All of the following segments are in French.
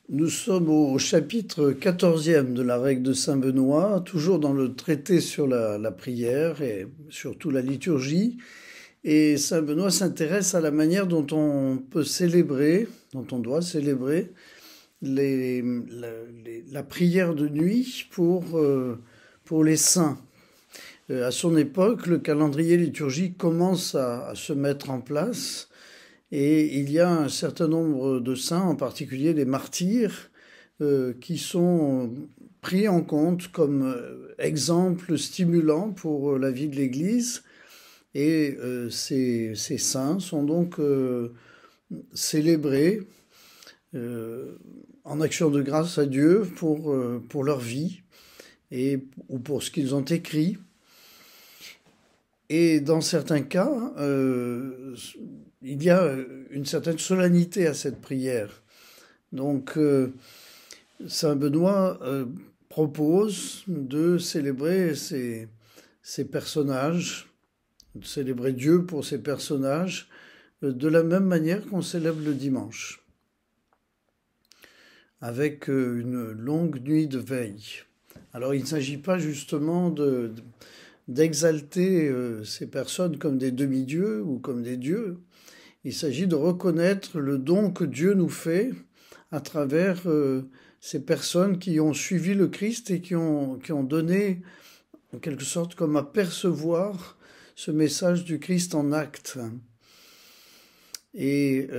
Nous sommes au chapitre 14e de la règle de Saint Benoît, toujours dans le traité sur la prière et surtout la liturgie. Et Saint Benoît s'intéresse à la manière dont on peut célébrer, dont on doit célébrer la prière de nuit pour les saints. À son époque, le calendrier liturgique commence à se mettre en place. Et il y a un certain nombre de saints, en particulier les martyrs, qui sont pris en compte comme exemples stimulants pour la vie de l'Église. Et ces saints sont donc célébrés en action de grâce à Dieu pour leur vie ou pour ce qu'ils ont écrit. Et dans certains cas, il y a une certaine solennité à cette prière. Donc, Saint Benoît propose de célébrer ces personnages, de célébrer Dieu pour ces personnages, de la même manière qu'on célèbre le dimanche, avec une longue nuit de veille. Alors, il ne s'agit pas justement d'exalter ces personnes comme des demi-dieux ou comme des dieux. Il s'agit de reconnaître le don que Dieu nous fait à travers ces personnes qui ont suivi le Christ et qui ont donné, en quelque sorte, comme à percevoir ce message du Christ en acte. Et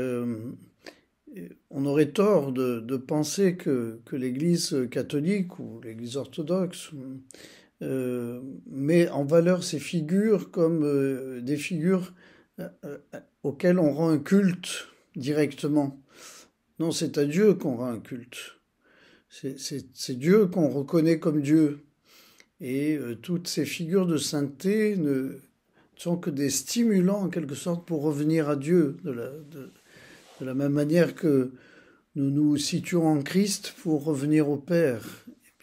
on aurait tort de penser que l'Église catholique ou l'Église orthodoxe met en valeur ces figures comme des figures auxquelles on rend un culte directement. Non, c'est à Dieu qu'on rend un culte. C'est Dieu qu'on reconnaît comme Dieu. Et toutes ces figures de sainteté ne sont que des stimulants en quelque sorte pour revenir à Dieu, de la même manière que nous nous situons en Christ pour revenir au Père.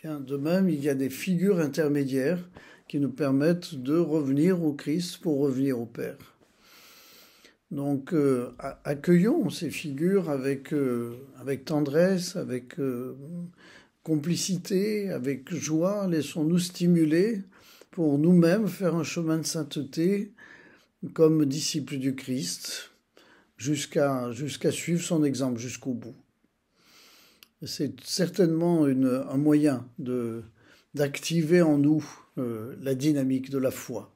Bien, de même, il y a des figures intermédiaires qui nous permettent de revenir au Christ pour revenir au Père. Donc, accueillons ces figures avec tendresse, avec complicité, avec joie. Laissons-nous stimuler pour nous-mêmes faire un chemin de sainteté comme disciples du Christ jusqu'à suivre son exemple jusqu'au bout. C'est certainement un moyen d'activer en nous la dynamique de la foi.